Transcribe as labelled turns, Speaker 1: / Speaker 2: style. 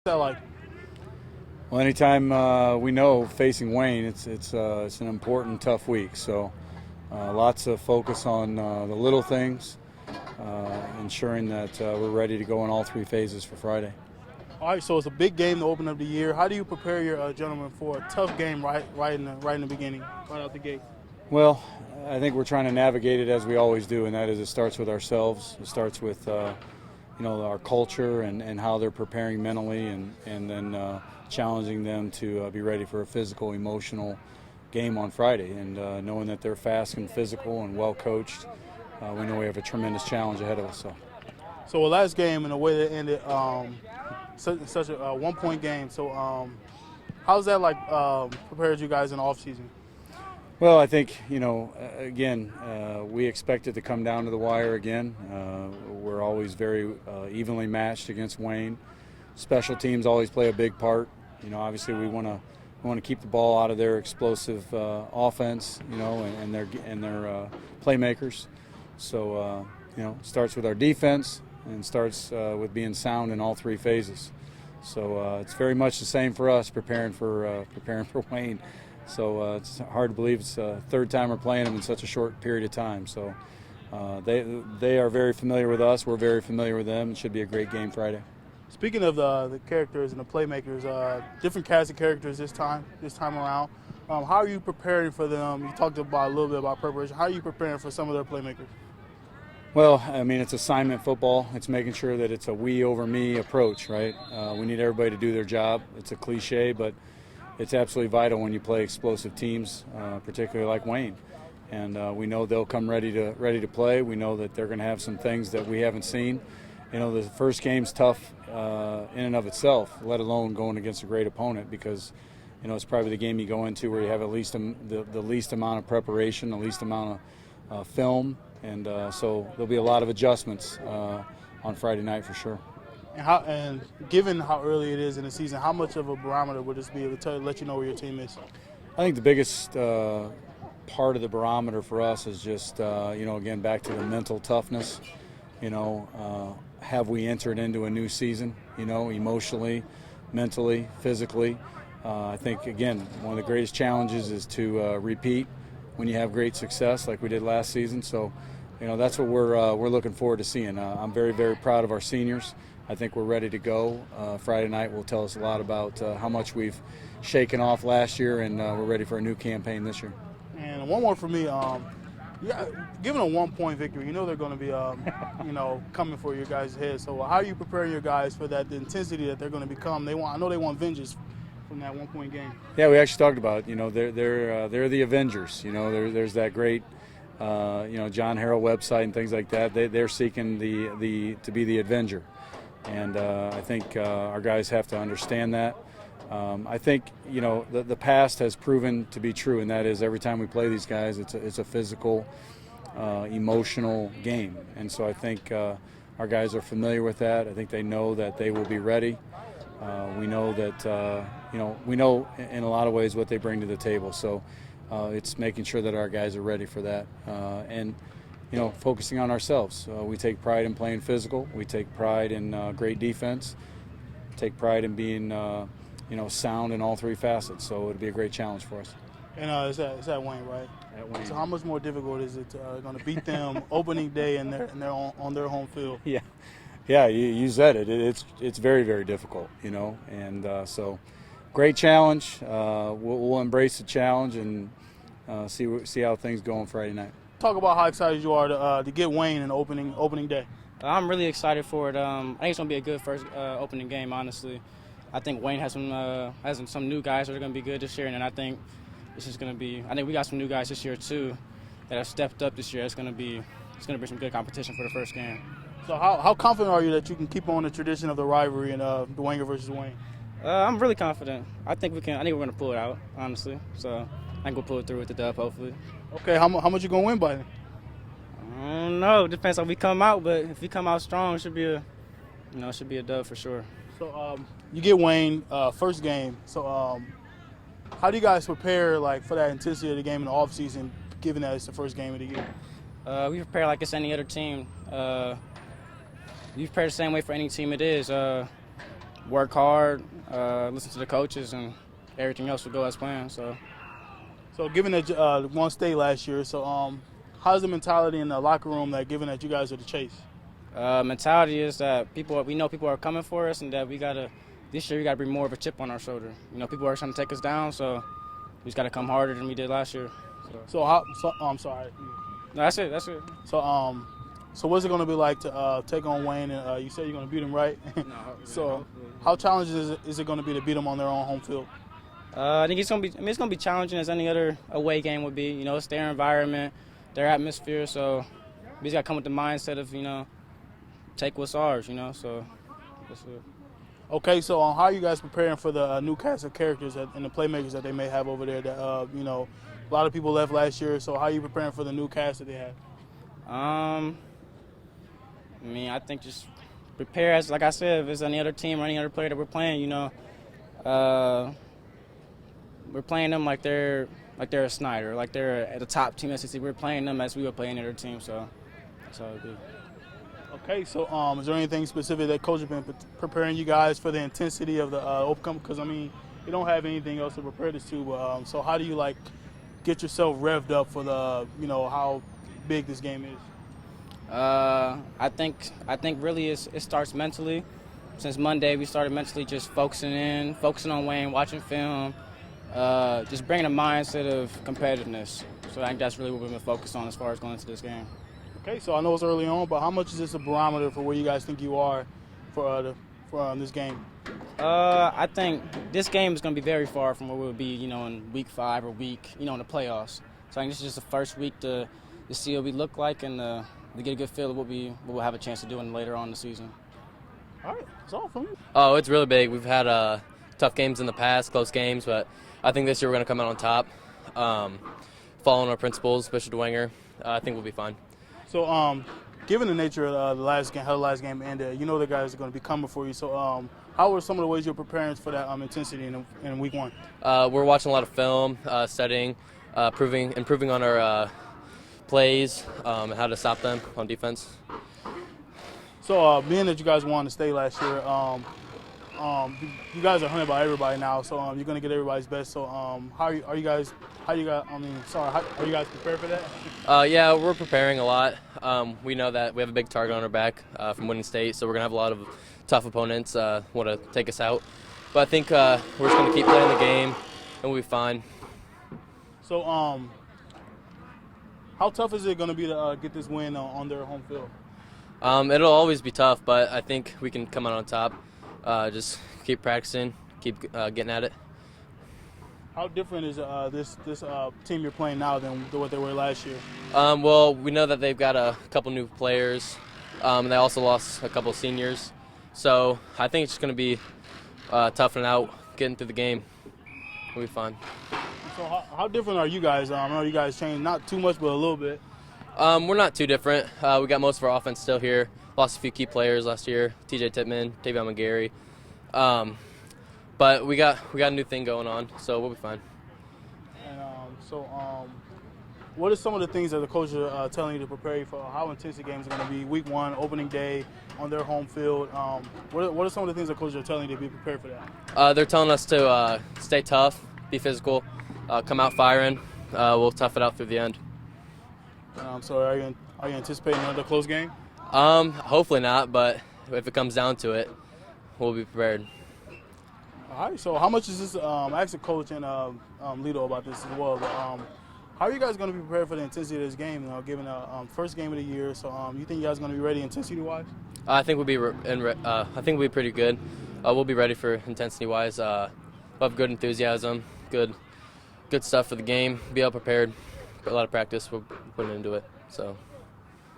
Speaker 1: That like
Speaker 2: Well, anytime we know facing Wayne, it's an important, tough week. So lots of focus on the little things, ensuring that we're ready to go in all three phases for Friday.
Speaker 1: all right, so it's a big game to open up the year. How do you prepare your gentlemen for a tough game right in the beginning, right out the gate?
Speaker 2: Well, I think we're trying to navigate it as we always do, and that is it starts with ourselves. It starts with our culture and how they're preparing mentally, and then challenging them to be ready for a physical, emotional game on Friday. And knowing that they're fast and physical and well coached, we know we have a tremendous challenge ahead of us.
Speaker 1: So the last game and the way that ended, such a 1-point game. So how's that like prepared you guys in the off season?
Speaker 2: Well, I think, again, we expect it to come down to the wire again. We're always very evenly matched against Wayne. Special teams always play a big part. Obviously we want to keep the ball out of their explosive offense, and their playmakers. So, it starts with our defense and starts with being sound in all three phases. So it's very much the same for us preparing for Wayne. So it's hard to believe it's the third time we're playing them in such a short period of time. So they are very familiar with us. We're very familiar with them. It should be a great game Friday.
Speaker 1: Speaking of the characters and the playmakers, different cast of characters this time around. How are you preparing for them? You talked about a little bit about preparation. How are you preparing for some of their playmakers?
Speaker 2: Well, I mean, it's assignment football. It's making sure that it's a we over me approach, right? We need everybody to do their job. It's a cliche, but it's absolutely vital when you play explosive teams, particularly like Wayne. And we know they'll come ready to play. We know that they're going to have some things that we haven't seen. The first game's tough in and of itself, let alone going against a great opponent, because it's probably the game you go into where you have at least the least amount of preparation, the least amount of film, and so there'll be a lot of adjustments on Friday night for sure.
Speaker 1: And given how early it is in the season, how much of a barometer would this be to let you know where your team is?
Speaker 2: I think the biggest part of the barometer for us is just again back to the mental toughness. Have we entered into a new season? Emotionally, mentally, physically. I think again one of the greatest challenges is to repeat when you have great success like we did last season. So that's what we're looking forward to seeing. I'm very, very proud of our seniors. I think we're ready to go. Friday night will tell us a lot about how much we've shaken off last year, and we're ready for a new campaign this year.
Speaker 1: And one more for me. Given a 1-point victory, they're going to be, coming for your guys' head. So how are you preparing your guys for that, the intensity that they're going to become? I know they want vengeance from that 1-point game.
Speaker 2: Yeah, we actually talked about they're the Avengers. There's that great John Harrell website and things like that. They're seeking to be the Avenger. And I think our guys have to understand that. I think the past has proven to be true, and that is every time we play these guys, it's a physical, emotional game. And so I think our guys are familiar with that. I think they know that they will be ready. We know that we know in a lot of ways what they bring to the table. So it's making sure that our guys are ready for that. And focusing on ourselves. We take pride in playing physical. We take pride in great defense. Take pride in being, sound in all three facets. So it'll be a great challenge for us.
Speaker 1: And it's at Wayne, right?
Speaker 2: At Wayne.
Speaker 1: So how much more difficult is it going to beat them opening day and they're on their home field?
Speaker 2: Yeah. You said it. It's very, very difficult. And so great challenge. We'll embrace the challenge and see how things go on Friday night.
Speaker 1: Talk about how excited you are to get Wayne in opening day.
Speaker 3: I'm really excited for it. I think it's going to be a good first opening game, honestly. I think Wayne has some new guys that are going to be good this year, and I think this is going to be. I think we got some new guys this year too that have stepped up this year. It's going to be some good competition for the first game.
Speaker 1: So how confident are you that you can keep on the tradition of the rivalry in Dwenger versus Wayne?
Speaker 3: I'm really confident. I think we're going to pull it out, honestly. So I think we'll pull it through with the dub, hopefully.
Speaker 1: Okay, how much you going to win by then?
Speaker 3: I don't know. It depends how we come out, but if we come out strong, it should be a dub for sure.
Speaker 1: So you get Wayne first game. So how do you guys prepare for that intensity of the game in the off season, given that it's the first game of the year?
Speaker 3: We prepare like it's any other team. We prepare the same way for any team it is. work hard, listen to the coaches, and everything else will go as planned. So
Speaker 1: given that won state last year, how's the mentality in the locker room that given that you guys are the chase?
Speaker 3: Mentality is that we know people are coming for us, and that this year we got to bring more of a chip on our shoulder. People are trying to take us down, so we just got to come harder than we did last year.
Speaker 1: I'm sorry.
Speaker 3: No, that's it.
Speaker 1: So what's it going to be like to take on Wayne? And you said you're going to beat him, right?
Speaker 3: No,
Speaker 1: So how challenging is it going to be to beat them on their own home field?
Speaker 3: I think it's going to be challenging as any other away game would be. It's their environment, their atmosphere. So we just got to come with the mindset of take what's ours. So that's it.
Speaker 1: Okay, so how are you guys preparing for the new cast of characters and the playmakers that they may have over there? That a lot of people left last year. So how are you preparing for the new cast that they have?
Speaker 3: I think just prepare as, like I said, if it's any other team or any other player that we're playing, we're playing them like they're a Snyder, like they're at the top team SEC. We're playing them as we would play any other team, so that's how it be.
Speaker 1: Okay, so is there anything specific that coach has been preparing you guys for the intensity of the upcoming? Because you don't have anything else to prepare this to. But so how do you get yourself revved up for the how big this game is?
Speaker 3: I think really it starts mentally. Since Monday, we started mentally just focusing on Wayne, watching film, just bringing a mindset of competitiveness. So I think that's really what we've been focused on as far as going into this game.
Speaker 1: Okay, so I know it's early on, but how much is this a barometer for where you guys think you are for this game?
Speaker 3: I think this game is going to be very far from where we'll be, in week 5 or in the playoffs. So I think this is just the first week to see what we look like and to get a good feel of what we'll have a chance to do later on in the season.
Speaker 1: All right, that's all from me.
Speaker 4: Oh, it's really big. We've had tough games in the past, close games, but I think this year we're going to come out on top, following our principles, especially Dwenger. I think we'll be fine.
Speaker 1: So, given the nature of the last game, how the last game ended, the guys are going to be coming for you. So, how are some of the ways you're preparing for that intensity in week 1?
Speaker 4: We're watching a lot of film, studying, improving on our plays, and how to stop them on defense.
Speaker 1: So, being that you guys won the state last year, you guys are hunted by everybody now. So, you're going to get everybody's best. So, how are you guys prepared for that?
Speaker 4: Yeah, we're preparing a lot. We know that we have a big target on our back from winning state, so we're going to have a lot of tough opponents want to take us out. But I think we're just going to keep playing the game, and we'll be fine.
Speaker 1: So, how tough is it going to be to get this win on their home field?
Speaker 4: It'll always be tough, but I think we can come out on top. Just keep practicing, keep getting at it.
Speaker 1: How different is this team you're playing now than what they were last year?
Speaker 4: Well, we know that they've got a couple new players. They also lost a couple seniors. So I think it's just going to be toughing out, getting through the game. We'll be fine.
Speaker 1: So how different are you guys? I know you guys changed not too much, but a little bit.
Speaker 4: We're not too different. We got most of our offense still here. Lost a few key players last year, TJ Tippman, Tavion McGarry. But we got a new thing going on, so we'll be fine.
Speaker 1: And what are some of the things that the coaches are telling you to prepare you for how intense the games are going to be? Week 1, opening day, on their home field. What are some of the things the coaches are telling you to be prepared for that?
Speaker 4: They're telling us to stay tough, be physical, come out firing. We'll tough it out through the end.
Speaker 1: So are you anticipating another close game?
Speaker 4: Hopefully not, but if it comes down to it, we'll be prepared.
Speaker 1: All right, so how much is this, I asked the coach and Ledo about this as well, but how are you guys going to be prepared for the intensity of this game, given the first game of the year? So you think you guys are going to be ready intensity-wise?
Speaker 4: I think we'll be pretty good. We'll be ready for intensity-wise. We'll have good enthusiasm, good stuff for the game, be well prepared, a lot of practice we're putting into it. So.